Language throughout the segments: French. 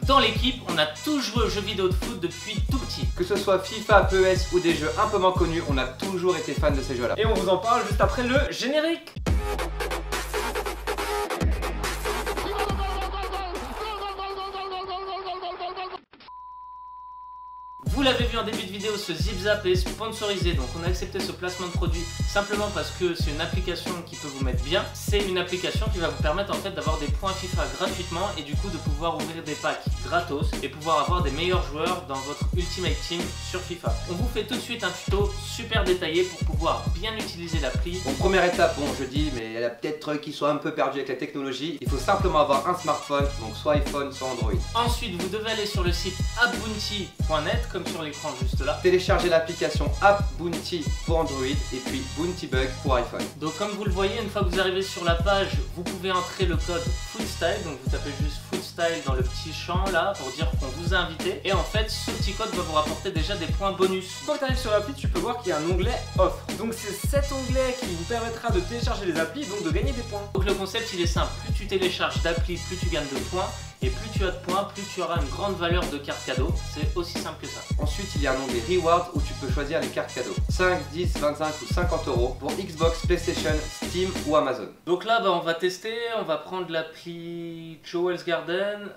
Dans l'équipe, on a tous joué aux jeux vidéo de foot depuis tout petit. Que ce soit FIFA, PES ou des jeux un peu moins connus, on a toujours été fan de ces jeux-là. Et on vous en parle juste après le générique. Vous l'avez vu en début de vidéo, ce ZipZap est sponsorisé, donc on a accepté ce placement de produit simplement parce que c'est une application qui peut vous mettre bien. C'est une application qui va vous permettre en fait d'avoir des points FIFA gratuitement et du coup de pouvoir ouvrir des packs gratos et pouvoir avoir des meilleurs joueurs dans votre Ultimate Team sur FIFA. On vous fait tout de suite un tuto super détaillé pour pouvoir bien utiliser l'appli. Bon, première étape, bon je dis, mais elle a peut-être qui soit un peu perdu avec la technologie. Il faut simplement avoir un smartphone, donc soit iPhone, soit Android. Ensuite, vous devez aller sur le site appbounty.net comme sur l'écran juste là. Télécharger l'application App Bounty pour Android et puis Bounty Bug pour iPhone. Donc comme vous le voyez, une fois que vous arrivez sur la page, vous pouvez entrer le code FootStyle. Donc vous tapez juste FootStyle dans le petit champ là pour dire qu'on vous a invité. Et en fait, ce petit code va vous rapporter déjà des points bonus. Quand tu arrives sur l'appli, tu peux voir qu'il y a un onglet offre. Donc c'est cet onglet qui vous permettra de télécharger les applis, donc de gagner des points. Donc le concept il est simple, plus tu télécharges d'applis, plus tu gagnes de points. Et plus tu as de points, plus tu auras une grande valeur de cartes cadeaux. C'est aussi simple que ça. Ensuite, il y a un onglet Rewards où tu peux choisir les cartes cadeaux. 5, 10, 25 ou 50 € pour Xbox, PlayStation, Steam ou Amazon. Donc là, on va tester. On va prendre l'appli Joel's Garden.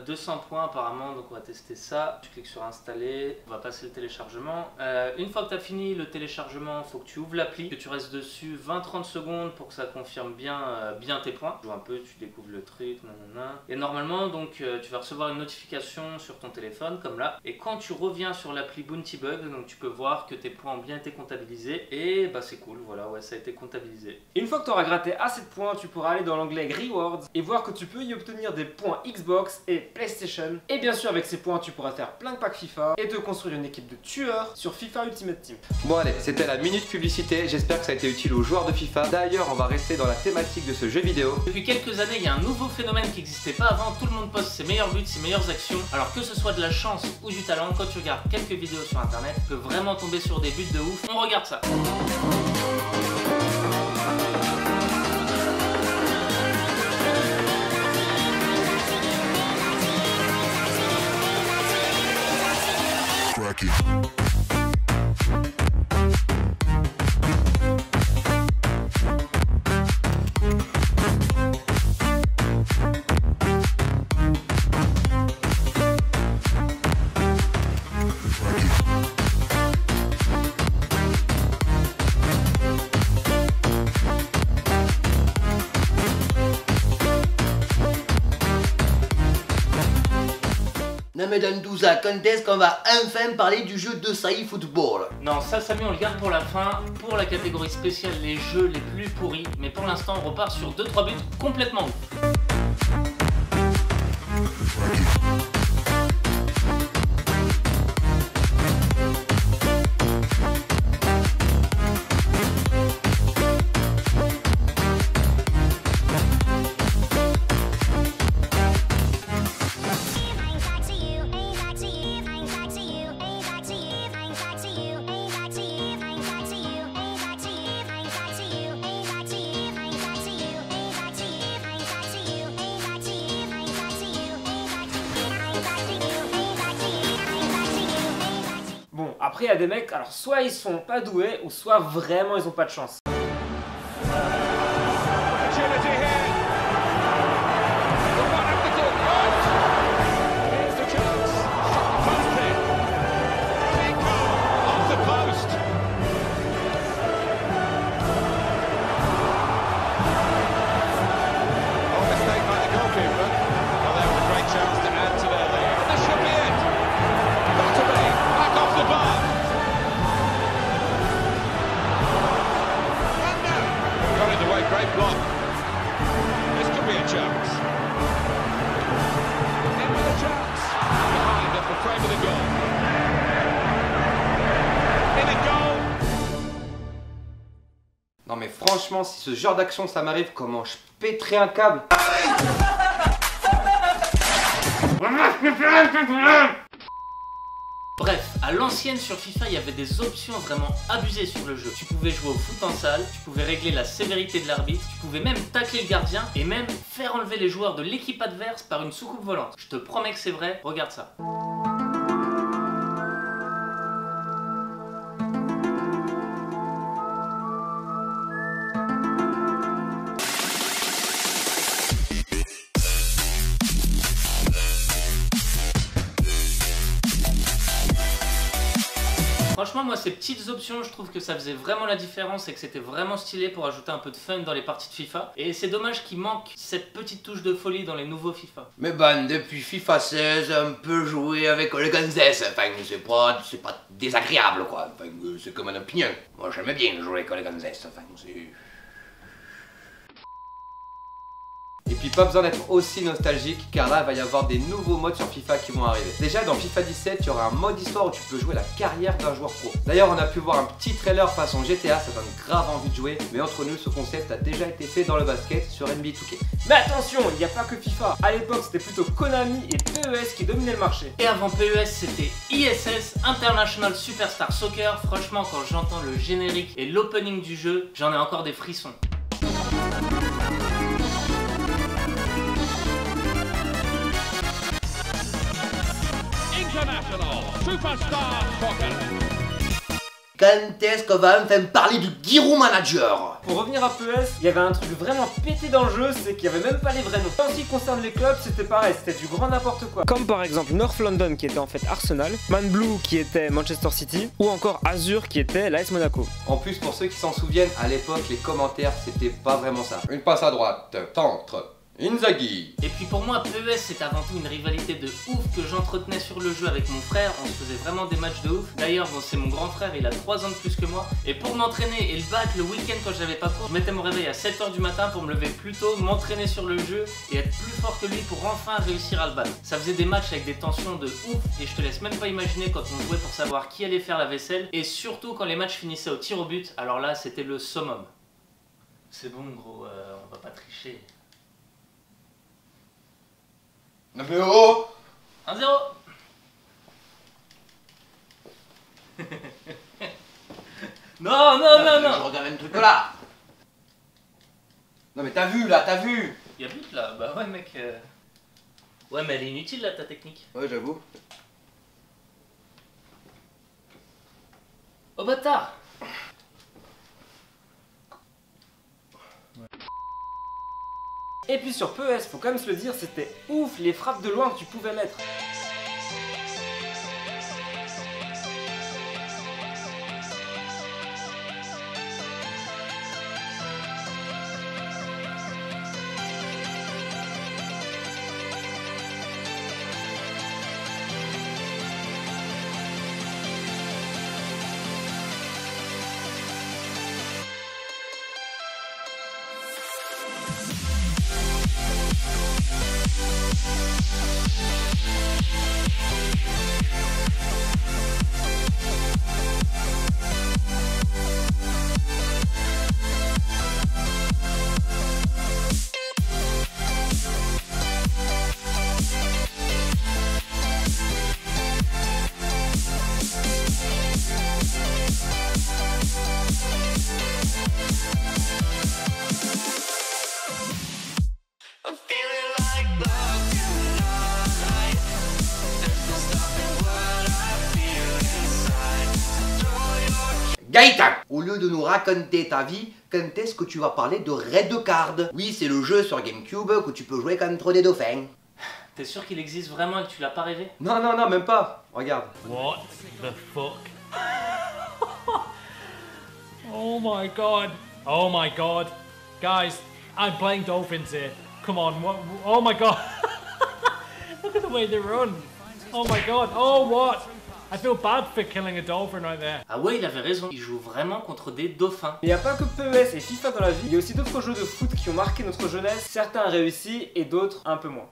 200 points apparemment, donc on va tester ça. Tu cliques sur installer. On va passer le téléchargement. Une fois que tu as fini le téléchargement, il faut que tu ouvres l'appli, que tu restes dessus 20-30 secondes pour que ça confirme bien tes points. Tu joues un peu, tu découvres le truc, nanana. Et normalement, donc tu vas recevoir une notification sur ton téléphone comme là, et quand tu reviens sur l'appli Bounty Bug, donc tu peux voir que tes points ont bien été comptabilisés et bah c'est cool, voilà, ouais, ça a été comptabilisé. Une fois que tu auras gratté assez de points, tu pourras aller dans l'onglet Rewards et voir que tu peux y obtenir des points Xbox et PlayStation. Et bien sûr, avec ces points, tu pourras faire plein de packs FIFA et te construire une équipe de tueurs sur FIFA Ultimate Team. Bon allez, c'était la minute publicité, j'espère que ça a été utile aux joueurs de FIFA. D'ailleurs, on va rester dans la thématique de ce jeu vidéo. Depuis quelques années, il y a un nouveau phénomène qui n'existait pas avant. Tout le monde poste ses meilleurs buts, ses meilleures actions. Alors que ce soit de la chance ou du talent, quand tu regardes quelques vidéos sur internet, tu peux vraiment tomber sur des buts de ouf. On regarde ça. Non mais Dandouza, quand est-ce qu'on va enfin parler du jeu de Saï Football? Non, ça Samy, on le garde pour la fin, pour la catégorie spéciale, les jeux les plus pourris. Mais pour l'instant, on repart sur 2-3 buts complètement ouf. Bon, après il y a des mecs, alors soit ils sont pas doués, ou soit vraiment ils ont pas de chance. Non mais franchement, si ce genre d'action ça m'arrive, comment je pèterais un câble? Bref, à l'ancienne sur FIFA, il y avait des options vraiment abusées sur le jeu. Tu pouvais jouer au foot en salle, tu pouvais régler la sévérité de l'arbitre, tu pouvais même tacler le gardien et même faire enlever les joueurs de l'équipe adverse par une soucoupe volante. Je te promets que c'est vrai, regarde ça. Franchement, moi, ces petites options, je trouve que ça faisait vraiment la différence et que c'était vraiment stylé pour ajouter un peu de fun dans les parties de FIFA. Et c'est dommage qu'il manque cette petite touche de folie dans les nouveaux FIFA. Mais bon, depuis FIFA 16, on peut jouer avec le Gonzès. Enfin, c'est pas désagréable, quoi. Enfin, c'est comme un opinion. Moi, j'aimais bien jouer avec le Gonzès. Enfin, c'est... Et puis pas besoin d'être aussi nostalgique car là il va y avoir des nouveaux modes sur FIFA qui vont arriver. Déjà dans FIFA 17 il y aura un mode histoire où tu peux jouer la carrière d'un joueur pro. D'ailleurs on a pu voir un petit trailer façon GTA, ça donne grave envie de jouer. Mais entre nous ce concept a déjà été fait dans le basket sur NBA 2K. Mais attention, il n'y a pas que FIFA. À l'époque c'était plutôt Konami et PES qui dominaient le marché. Et avant PES c'était ISS, International Superstar Soccer. Franchement quand j'entends le générique et l'opening du jeu, j'en ai encore des frissons. International Superstar Soccer. Quand est-ce qu'on va enfin parler du Giroud Manager? Pour revenir à PES, il y avait un truc vraiment pété dans le jeu, c'est qu'il n'y avait même pas les vrais noms. En ce qui concerne les clubs, c'était pareil, c'était du grand n'importe quoi. Comme par exemple North London qui était en fait Arsenal, Man Blue qui était Manchester City, ou encore Azure qui était l'AS Monaco. En plus pour ceux qui s'en souviennent, à l'époque les commentaires c'était pas vraiment ça. Une passe à droite, centre, Inzaghi. Et puis pour moi, PES c'est avant tout une rivalité de ouf que j'entretenais sur le jeu avec mon frère. On se faisait vraiment des matchs de ouf. D'ailleurs, bon, c'est mon grand frère, il a 3 ans de plus que moi. Et pour m'entraîner et le battre le week-end quand j'avais pas cours, je mettais mon réveil à 7h du matin pour me lever plus tôt, m'entraîner sur le jeu et être plus fort que lui pour enfin réussir à le battre. Ça faisait des matchs avec des tensions de ouf et je te laisse même pas imaginer quand on jouait pour savoir qui allait faire la vaisselle. Et surtout quand les matchs finissaient au tir au but, alors là c'était le summum. C'est bon gros, on va pas tricher. 9 euros. 1-0. Non, non, non, non. Je regarde un truc là. Non mais t'as vu là, t'as vu. Y'a but là, bah ouais mec. Ouais mais elle est inutile là ta technique. Ouais, j'avoue. Oh bâtard. Et puis sur PES, faut quand même se le dire, c'était ouf les frappes de loin que tu pouvais mettre. Gaëtan, au lieu de nous raconter ta vie, quand est-ce que tu vas parler de Red Card? Oui, c'est le jeu sur GameCube que tu peux jouer contre des dauphins. T'es sûr qu'il existe vraiment et que tu l'as pas rêvé? Non, non, non, même pas. Regarde. What the fuck? Oh my god. Oh my god. Guys, I'm playing dolphins here. Come on, what? Oh my god. Look at the way they run. Oh my god. Oh what? I feel bad for killing a dolphin right there. Ah ouais, il avait raison, il joue vraiment contre des dauphins. Mais il n'y a pas que PES et FIFA dans la vie, il y a aussi d'autres jeux de foot qui ont marqué notre jeunesse, certains réussis et d'autres un peu moins.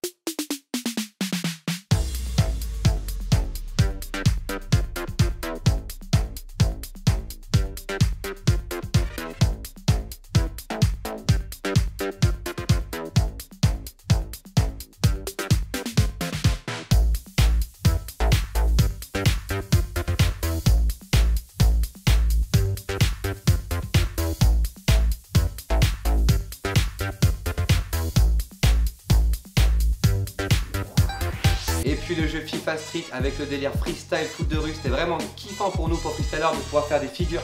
puis le jeu FIFA Street avec le délire freestyle foot de rue, c'était vraiment kiffant pour nous, pour freestylers, de pouvoir faire des figures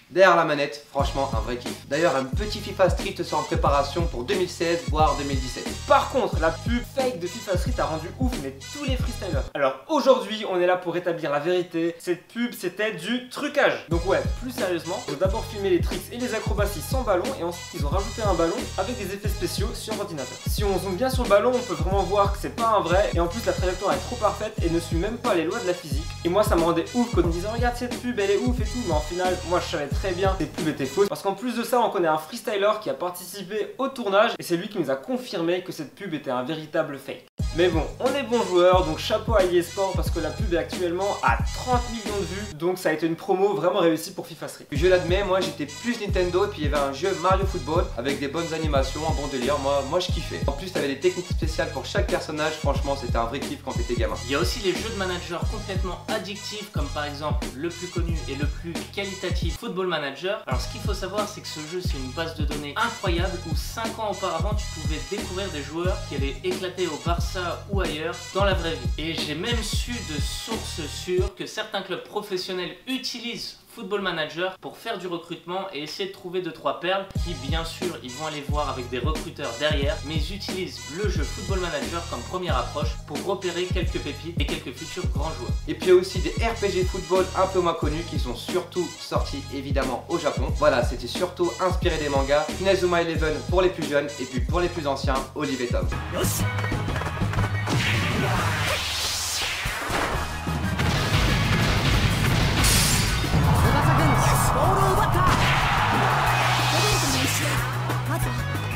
derrière la manette, franchement un vrai kiff. D'ailleurs un petit FIFA Street sera en préparation pour 2016 voire 2017. Par contre, la pub fake de FIFA Street a rendu ouf mais tous les freestylers. Alors aujourd'hui, on est là pour rétablir la vérité. Cette pub c'était du trucage. Donc ouais, plus sérieusement, ils ont d'abord filmé les tricks et les acrobaties sans ballon et ensuite ils ont rajouté un ballon avec des effets spéciaux sur ordinateur. Si on zoome bien sur le ballon, on peut vraiment voir que c'est pas un vrai et en plus la trajectoire est trop parfaite et ne suit même pas les lois de la physique. Et moi ça me rendait ouf quand on me disait regarde cette pub elle est ouf et tout, mais en final moi je savais très bien que cette pub était fausse parce qu'en plus de ça on connaît un freestyler qui a participé au tournage et c'est lui qui nous a confirmé que cette pub était un véritable fake. Mais bon, on est bons joueurs, donc chapeau à EA Sports parce que la pub est actuellement à 30 millions de vues, donc ça a été une promo vraiment réussie pour FIFA Street. Je l'admets, moi j'étais plus Nintendo et puis il y avait un jeu Mario Football avec des bonnes animations, un bon délire, moi je kiffais. En plus t'avais des techniques spéciales pour chaque personnage, franchement c'était un vrai kiff quand t'étais gamin. Il y a aussi les jeux de manager complètement addictifs comme par exemple le plus connu et le plus qualitatif Football Manager. Alors ce qu'il faut savoir c'est que ce jeu c'est une base de données incroyable où 5 ans auparavant tu pouvais découvrir des joueurs qui allaient éclater au Barça ou ailleurs dans la vraie vie. Et j'ai même su de sources sûres que certains clubs professionnels utilisent Football Manager pour faire du recrutement et essayer de trouver 2-3 perles qui bien sûr ils vont aller voir avec des recruteurs derrière, mais ils utilisent le jeu Football Manager comme première approche pour repérer quelques pépites et quelques futurs grands joueurs. Et puis il y a aussi des RPG football un peu moins connus qui sont surtout sortis évidemment au Japon. Voilà, c'était surtout inspiré des mangas. Inazuma Eleven pour les plus jeunes et puis pour les plus anciens, Olive et Tom.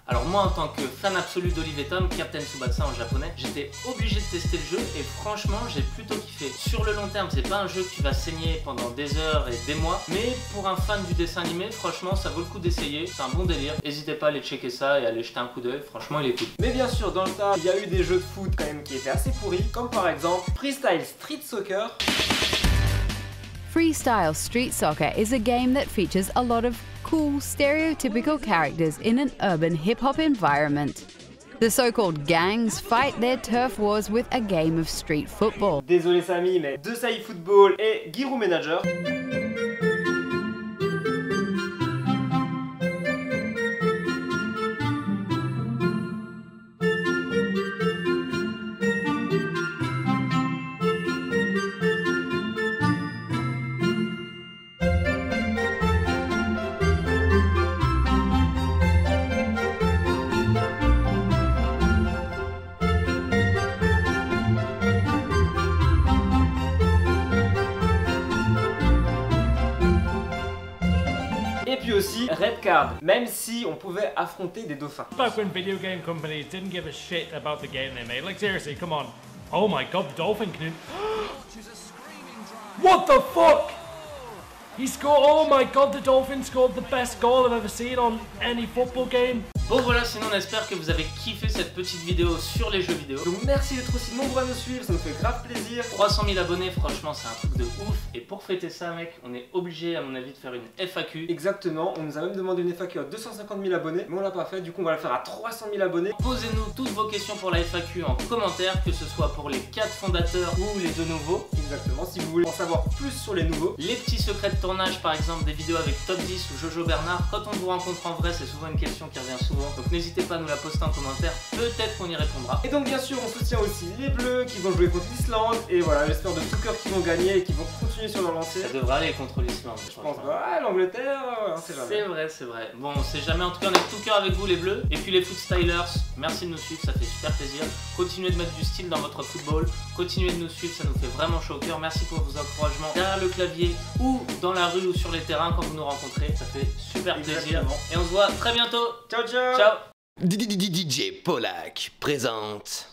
Alors moi en tant que fan absolu d'Olive et Tom, Captain Tsubasa en japonais, j'étais obligé de tester le jeu et franchement j'ai plutôt kiffé. Sur le long terme c'est pas un jeu que tu vas saigner pendant des heures et des mois, mais pour un fan du dessin animé franchement ça vaut le coup d'essayer, c'est un bon délire. N'hésitez pas à aller checker ça et à aller jeter un coup d'œil, franchement il est cool. Mais bien sûr dans le tas il y a eu des jeux de foot quand même qui étaient assez pourris, comme par exemple Freestyle Street Soccer. Freestyle Street Soccer is a game that features a lot of cool, stereotypical characters in an urban hip-hop environment. The so-called gangs fight their turf wars with a game of street football. Désolé Samy, mais Desai Football et Giru Manager. Et puis aussi Red Card, même si on pouvait affronter des dauphins. Back when video game companies didn't give a shit about the game they made. Like seriously, come on. Oh my god, Dolphin Knut. What the fuck? He scored, oh my god, the Dolphin scored the best goal I've ever seen on any football game. Bon voilà, sinon on espère que vous avez kiffé cette petite vidéo sur les jeux vidéo. Donc merci d'être aussi nombreux à nous suivre, ça nous fait grave plaisir. 300 000 abonnés, franchement c'est un truc de ouf. Et pour fêter ça mec, on est obligé à mon avis de faire une FAQ. Exactement, on nous a même demandé une FAQ à 250 000 abonnés, mais on l'a pas fait, du coup on va la faire à 300 000 abonnés. Posez-nous toutes vos questions pour la FAQ en commentaire, que ce soit pour les 4 fondateurs ou les 2 nouveaux. Exactement, si vous voulez en savoir plus sur les nouveaux. Les petits secrets de tournage, par exemple des vidéos avec Top 10 ou Jojo Bernard. Quand on vous rencontre en vrai, c'est souvent une question qui revient souvent. Donc n'hésitez pas à nous la poster en commentaire, peut-être qu'on y répondra. Et donc bien sûr on soutient aussi les Bleus qui vont jouer contre l'Islande. Et voilà, j'espère de tout cœur qu'ils vont gagner et qu'ils vont continuer sur leur lancée. Ça devrait aller contre l'Islande. Je pense que l'Angleterre, on sait jamais. C'est vrai, c'est vrai. Bon, on sait jamais, en tout cas on est de tout cœur avec vous les Bleus. Et puis les Footstylers, merci de nous suivre, ça fait super plaisir. Continuez de mettre du style dans votre football, continuez de nous suivre, ça nous fait vraiment chaud au cœur. Merci pour vos encouragements derrière le clavier ou dans la rue ou sur les terrains quand vous nous rencontrez, ça fait super plaisir. Et on se voit très bientôt. Ciao ciao. Ciao. DJ Polak présente.